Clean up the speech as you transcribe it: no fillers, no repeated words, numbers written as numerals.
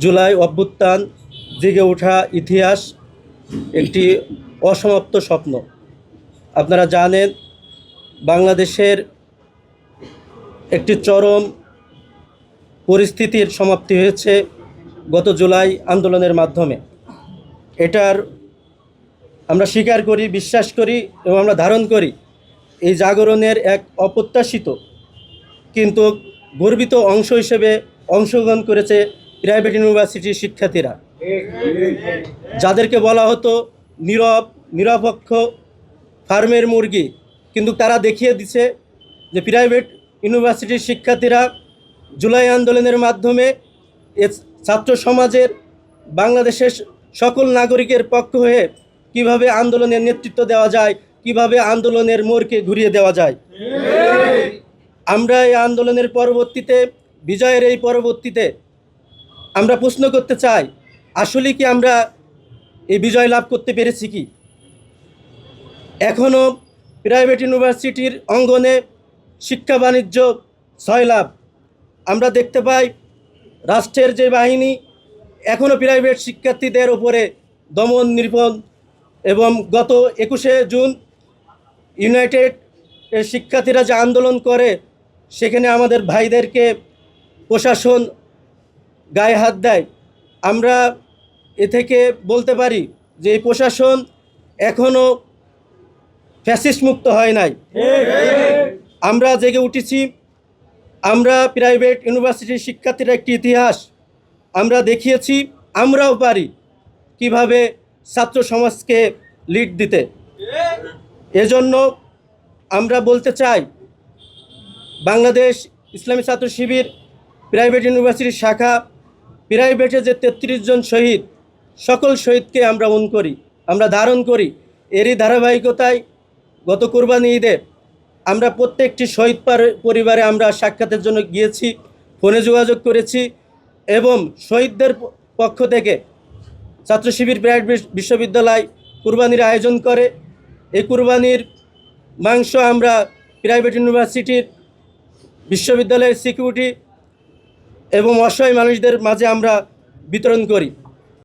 জুলাই অভ্যুত্থান, জেগে ওঠা ইতিহাস, একটি অসমাপ্ত স্বপ্ন। আপনারা জানেন, বাংলাদেশের একটি চরম পরিস্থিতির সমাপ্তি হয়েছে গত জুলাই আন্দোলনের মাধ্যমে। এটার আমরা স্বীকার করি, বিশ্বাস করি এবং আমরা ধারণ করি এই জাগরণের এক অপ্রত্যাশিত কিন্তু গর্বিত অংশ হিসেবে অংশগ্রহণ করেছে প্রাইভেট ইউনিভার্সিটির শিক্ষার্থীরা, যাদেরকে বলা হতো নীরব, নিরপেক্ষ, ফার্মের মুরগি। কিন্তু তারা দেখিয়ে দিচ্ছে যে প্রাইভেট ইউনিভার্সিটির শিক্ষার্থীরা জুলাই আন্দোলনের মাধ্যমে ছাত্র সমাজের, বাংলাদেশের সকল নাগরিকের পক্ষ হয়ে কিভাবে আন্দোলনের নেতৃত্ব দেওয়া যায়, কিভাবে আন্দোলনের মোড়কে ঘুরিয়ে দেওয়া যায়। আমরা এই আন্দোলনের পরবর্তীতে, বিজয়ের এই পরবর্তীতে আমরা প্রশ্ন করতে চাই, আসলে কি আমরা এই বিজয় লাভ করতে পেরেছি কি? এখনও প্রাইভেট ইউনিভার্সিটির অঙ্গনে শিক্ষা বাণিজ্য সয়লাভ। আমরা দেখতে পাই রাষ্ট্রের যে বাহিনী এখনও প্রাইভেট শিক্ষার্থীদের ওপরে দমন নির্যাতন, এবং গত 21শে জুন ইউনাইটেড শিক্ষার্থীরা যে আন্দোলন করে, সেখানে আমাদের ভাইদেরকে প্রশাসন গায়ে হাত দেয়। আমরা এ থেকে বলতে পারি যে এই প্রশাসন এখনও ফ্যাসিস্ট মুক্ত হয় নাই। আমরা জেগে উঠেছি। আমরা প্রাইভেট ইউনিভার্সিটির শিক্ষার্থীরা একটি ইতিহাস আমরা দেখিয়েছি, আমরাও পারি কিভাবে ছাত্র সমাজকে লিড দিতে। এজন্য আমরা বলতে চাই, বাংলাদেশ ইসলামী ছাত্র শিবির প্রাইভেট ইউনিভার্সিটির শাখা, প্রাইভেটে যে 33 জন শহীদ, সকল শহীদকে আমরা করি, আমরা ধারণ করি। এরই ধারাবাহিকতায় গত কোরবানি ঈদে আমরা প্রত্যেকটি শহীদ পরিবারে আমরা সাক্ষাতের জন্য গিয়েছি, ফোনে যোগাযোগ করেছি, এবং শহীদদের পক্ষ থেকে ছাত্র শিবির প্রাইভেট বিশ্ববিদ্যালয় কুরবানির আয়োজন করে। এই কুরবানির মাংস আমরা প্রাইভেট ইউনিভার্সিটির, বিশ্ববিদ্যালয়ের সিকিউরিটি এবং অসহায় মানুষদের মাঝে আমরা বিতরণ করি।